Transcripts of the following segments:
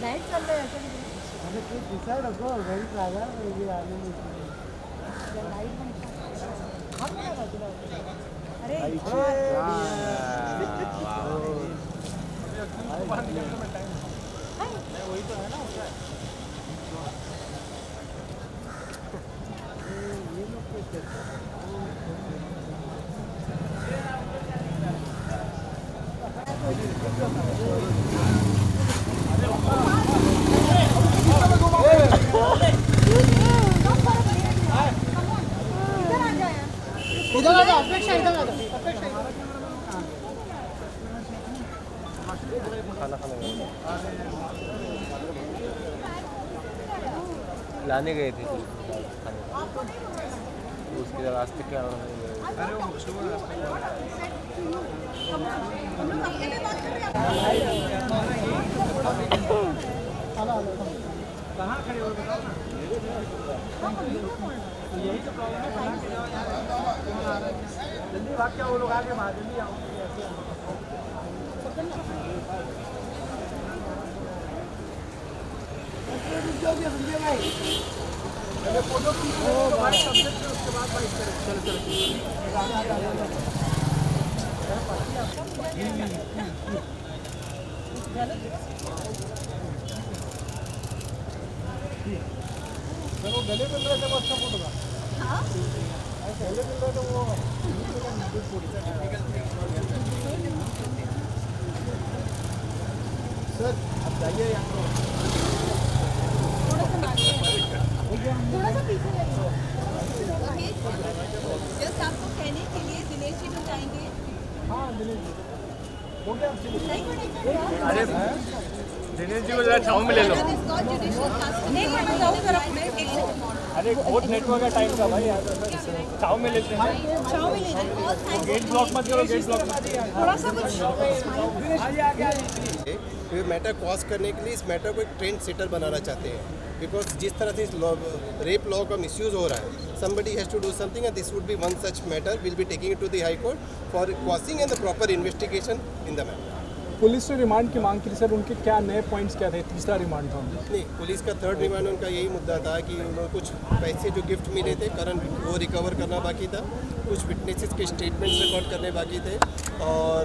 Night चल रहा है ऐसा नहीं मैंने कुछ डिसाइड होगा वही खाना ये आने में लाइट बंद हम क्या कर रहे अरे वही तो है ना ये लोग इधर आ जा अपेक्षा इधर आ जा अपेक्षा खाना खाने गए लाने गए थे खाने उसके रास्ते के कहाँ खड़े हो बताओ ना यही तो प्रॉब्लम है जल्दी भाग क्या वो लोग आगे भाग जल्दी आओ फोटो उसके बाद बाइक चलो चलो वो गले मिल रहे थे वो अच्छा फोटो था गले मिल रहे थे वो सर अब जाइए यहाँ थोड़ा सा पीछे जस्ट आपको कहने के लिए दिनेश जी तो जाएंगे। हाँ दिनेश जी हो गया अरे दिनेश जी को जरा छाँव में ले लो। अरे बहुत नेटवर्क का टाइम था भाई छाँव में लेते हैं गेट ब्लॉक मत करो गेट ब्लॉक मत थोड़ा सा कुछ ये मैटर कॉज करने के लिए इस मैटर को एक ट्रेंड सेटर बनाना चाहते हैं बिकॉज जिस तरह से इस रेप लॉ का मिसयूज हो रहा है somebody has to do something and this would be one such matter we'll be taking it to the high court for quashing and the proper investigation in the matter. Police से remand की मांग की sir उनके क्या नए points क्या थे तीसरा रिमांड था उनका नहीं पुलिस का थर्ड रिमांड उनका यही मुद्दा था कि उन्होंने कुछ पैसे जो गिफ्ट मिले थे करण वो रिकवर करना बाकी था कुछ विटनेसेस के स्टेटमेंट्स रिकॉर्ड करने बाकी थे और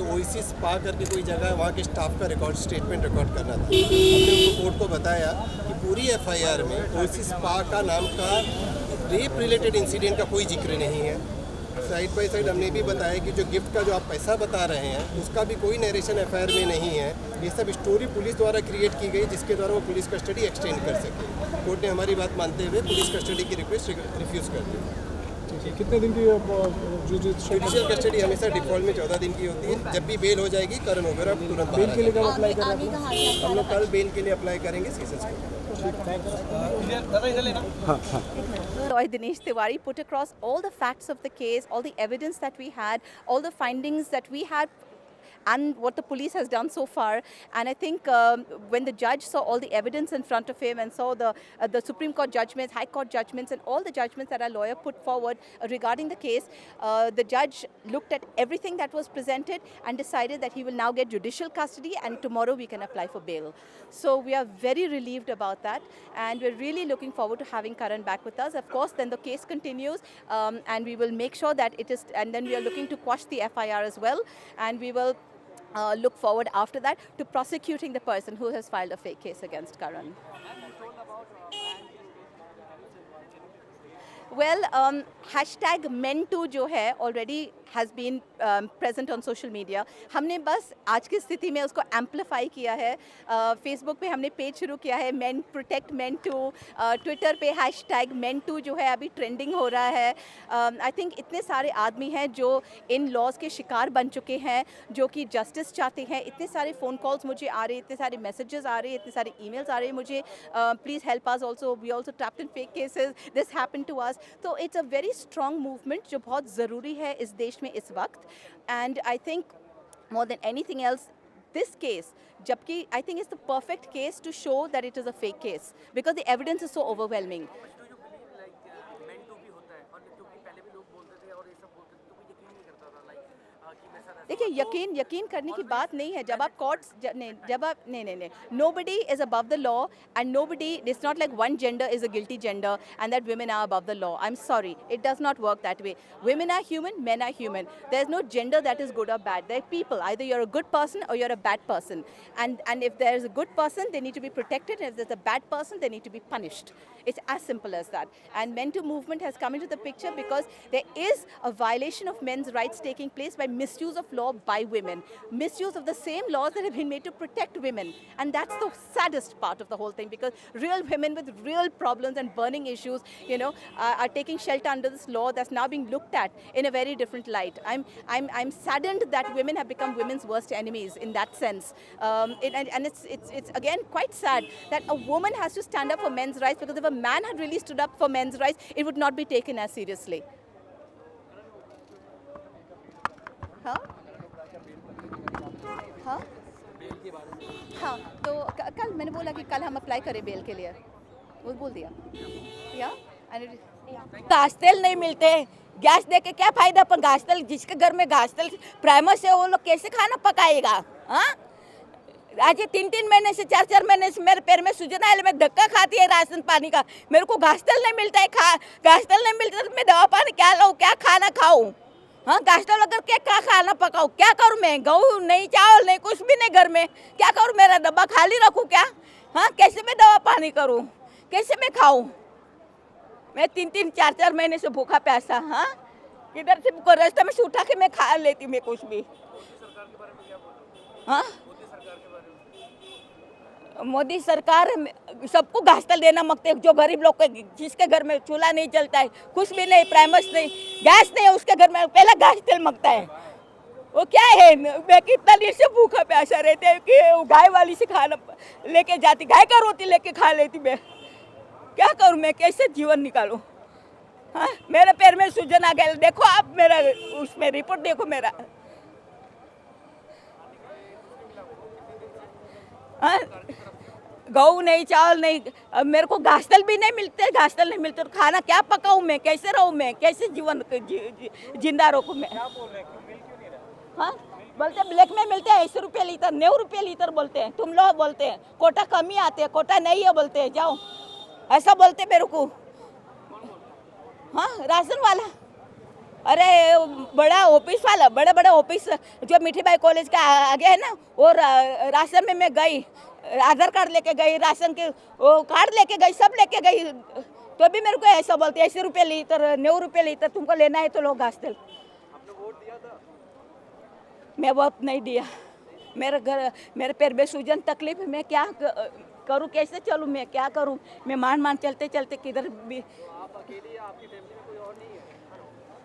ओएसी स्पा करके कोई जगह है वहाँ के स्टाफ का स्टेटमेंट रिकॉर्ड करना था हमने उनको कोर्ट को बताया कि पूरी एफआईआर में ओएसी स्पा का नाम का रेप रिलेटेड इंसिडेंट का कोई जिक्र नहीं है साइड बाई साइड हमने भी बताया कि जो गिफ्ट का जो आप पैसा बता रहे हैं उसका भी कोई नरेशन एफआईआर में नहीं है ये सब स्टोरी पुलिस द्वारा क्रिएट की गई जिसके द्वारा वो पुलिस कस्टडी एक्सटेंड कर सके कोर्ट ने हमारी बात मानते हुए पुलिस कस्टडी की रिक्वेस्ट रिफ्यूज़ कर दी। ठीक है कितने दिन की जुडिशियल कस्टडी हमेशा डिफॉल्ट में 14 दिन की होती है जब भी बेल हो जाएगी करण वगैरह तुरंत बेल के लिए कब अप्लाई कर रहे हैं हम लोग कल बेल के लिए अप्लाई करेंगे sessions court. Lawyer Dinesh Tiwari put across all the facts of the case, all the evidence that we had, all the findings that we had and what the police has done so far. And I think when the judge saw all the evidence in front of him and saw the Supreme Court judgments, High Court judgments and all the judgments that our lawyer put forward regarding the case, the judge looked at everything that was presented and decided that he will now get judicial custody and tomorrow we can apply for bail. So we are very relieved about that and we're really looking forward to having Karan back with us. Of course, then the case continues and we will make sure that it is, and then we are looking to quash the FIR as well and we will look forward after that to prosecuting the person who has filed a fake case against Karan. Well, hashtag Men2 जो है already has been present on social media. हमने बस आज की स्थिति में उसको amplify किया है. Facebook पे हमने पेज शुरू किया है Men Protect Men2. Twitter पे hashtag Men2 जो है अभी ट्रेंडिंग हो रहा है. I think इतने सारे आदमी हैं जो इन लॉज के शिकार बन चुके हैं, जो कि जस्टिस चाहते हैं. इतने सारे फ़ोन कॉल्स मुझे आ रहे हैं, इतने सारे मैसेजेस आ रहे हैं, इतने सारे ईमेल्स आ रहे हैं मुझे. Please help us also, we also trapped in fake cases, this happened to us. तो it's a very strong movement जो बहुत ज़रूरी है इस देश में इस वक्त. And I think more than anything else this case, जबकि I think it's the perfect case to show that it is a fake case because the evidence is so overwhelming. देखिए यकीन करने की बात नहीं है जब आप कोर्ट्स जब आप नहीं nobody is above the law and nobody it's not like one gender is a guilty gender and that women are above the law. I'm sorry, it does not work that way. Women are human, men are human. There's no gender that is good or bad. They're people. Either you're a good person or you're a bad person. And if there's a good person, they need to be protected. And if there's a bad person, they need to be punished. It's as simple as that. And Men Too movement has come into the picture because there is a violation of men's rights taking place by misuse of law by women. Misuse of the same laws that have been made to protect women. And that's the saddest part of the whole thing, because real women with real problems and burning issues, are taking shelter under this law that's now being looked at in a very different light. I'm saddened that women have become women's worst enemies in that sense. And it's again quite sad that a woman has to stand up for men's rights, because if a man had really stood up for men's rights, it would not be taken as seriously. हाँ तो कल मैंने बोला कि कल हम apply करें bell के लिए, वो बोल दिया घास तेल नहीं मिलते, गैस दे के क्या फायदा। पर घास तेल जिसके घर में घास तेल प्राइमस है वो लोग कैसे खाना पकाएगा? हाँ, आज ये 3-3 महीने से 4-4 महीने से मेरे पैर में सूजन है, मैं धक्का खाती है राशन पानी का। मेरे को घास तेल नहीं मिलता है, घास तेल नहीं मिलता तो मैं दवा पानी क्या लाऊं, क्या खाना खाऊं? हाँ, घास तेल अगर क्या खाना पकाऊं, क्या करूं मैं? गेहूं नहीं, चावल नहीं, कुछ भी नहीं घर में, क्या करूं? मेरा डब्बा खाली रखूं क्या? हाँ, कैसे मैं दवा पानी करूं, कैसे मैं खाऊं? मैं 3-3, 4-4 महीने से भूखा प्यासा। हाँ, किधर से रास्ते में से उठा के मैं खा लेती मैं कुछ भी। हाँ, मोदी सरकार सबको घास तेल देना मांगते हैं, जो गरीब लोग जिसके घर में चूल्हा नहीं जलता है, कुछ भी नहीं, प्राइमस नहीं, गैस नहीं है, उसके घर में पहला घास तेल मांगता है। वो क्या है? मैं कितना देर से भूखा प्यासा रहते हैं कि गाय वाली से खाना लेके जाती, गाय का रोटी लेके खा लेती मैं। क्या करूं मैं, कैसे जीवन निकालूं? हाँ, मेरे पैर में सूजन आ गया, देखो आप मेरा उसमें रिपोर्ट देखो मेरा। हाँ, गेहूं नहीं, चावल नहीं, अब मेरे को घास तेल भी नहीं मिलते, घास तेल नहीं मिलते तो खाना क्या पकाऊं मैं, कैसे रहूं मैं, कैसे जीवन जिंदा रखूं मैं? हाँ, बोलते ब्लैक में मिलते हैं 80 रुपये लीटर, 90 रुपये लीटर बोलते हैं, तुम लोग बोलते हैं कोटा कम ही आते हैं, कोटा नहीं है बोलते हैं, जाओ ऐसा बोलते मेरे को। हाँ, राशन वाला, अरे बड़ा ऑफिस वाला, बड़े बड़े ऑफिस जो मीठीबाई कॉलेज का आगे है ना, वो राशन में मैं गई, आधार कार्ड लेके गई, राशन के वो कार्ड लेके गई, सब लेके गई, तो भी मेरे को ऐसा बोलते 80 रुपये लीटर, 90 रुपये लीटर, तुमको लेना है तो लो घास तेल। मैं वोट नहीं दिया, मेरे पैर में सूजन तकलीफ है, मैं क्या करूं, कैसे चलूं, मैं क्या करूं? मैं मान चलते चलते किधर भी। आप अकेली, आपकी फैमिली में कोई और नहीं है?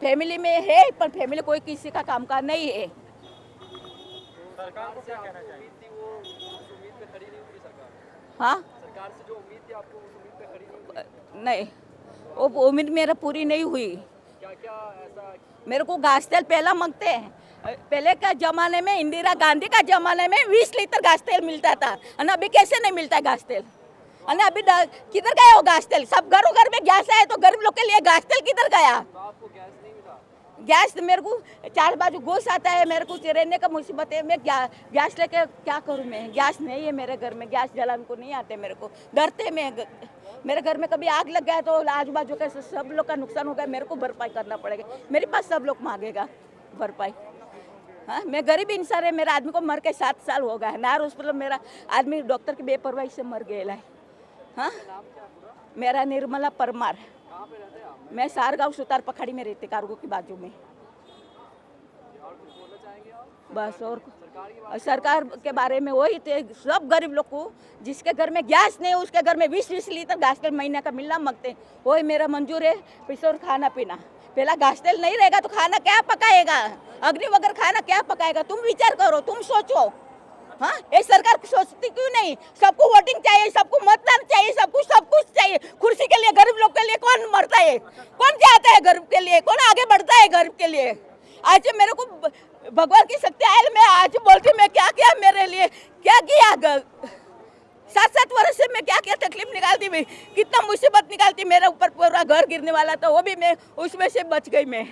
फैमिली में है, पर फैमिली कोई किसी का कामकाज नहीं है। सरकार को क्या कहना चाहिए? वो उस उम्मीद पे खड़ी नहीं हुई सरकार। हाँ, सरकार से जो उम्मीद थी आपको उस उम्मीद पे खड़ी नहीं हुई? नहीं, वो उम्मीद मेरा पूरी नहीं हुई। क्या ऐसा? मेरे को घास तेल पहला मांगते हैं, पहले का जमाने में, इंदिरा गांधी का जमाने में 20 लीटर घास तेल मिलता था, और अभी कैसे नहीं मिलता है घास तेल? और अभी किधर गया वो घास तेल? सब घरों घर में गैस है तो गरीब लोग के लिए घास तेल किधर गया? तो आपको गैस नहीं मिला? गैस मेरे को 4 बाजू घुस आता है, मेरे को रहने का मुसीबत है, मैं गैस लेके क्या करूं मैं? गैस नहीं है मेरे घर में, गैस जलाने को नहीं आते मेरे को, डरते मैं। मेरे घर में कभी आग लग गया तो आजू बाजू का सब लोग का नुकसान हो गया, मेरे को भरपाई करना पड़ेगा, मेरे पास सब लोग मांगेगा भरपाई। हाँ, मैं गरीब इंसान है, मेरे आदमी को मर के 7 साल हो गया है, नार हॉस्पिटल मेरा आदमी डॉक्टर की बेपरवाही से मर गया है। हाँ, मेरा निर्मला परमार, मैं सारगांव सुतार पखाड़ी में रहती, कार्गो की बाजू में। बस और सरकार के बारे में वही थे, सब गरीब लोग को जिसके घर में गैस नहीं है उसके घर में 20-20 लीटर घास तेल महीने का मिलना मांगते, वही मेरा मंजूर है। पैसे और खाना पीना, पहला घास तेल नहीं रहेगा तो खाना क्या पकाएगा? अग्नि वगैरह खाना क्या पकाएगा? तुम विचार करो, तुम सोचो। हाँ, ये सरकार सोचती क्यों नहीं? सबको वोटिंग चाहिए, सबको मतदान चाहिए, सबको सब कुछ चाहिए, कुर्सी के लिए। गरीब लोग के लिए कौन मरता है, कौन जाता है गरीब के लिए, कौन आगे बढ़ता है गरीब के लिए? आज मेरे को भगवान की शक्ति आयल, मैं आज बोलती मैं क्या किया मेरे लिए, क्या किया? 7-7 वर्ष से मैं क्या क्या तकलीफ निकालती, मैं कितना मुसीबत निकालती, मेरे ऊपर पूरा घर गिरने वाला था, वो भी मैं उसमें से बच गई मैं।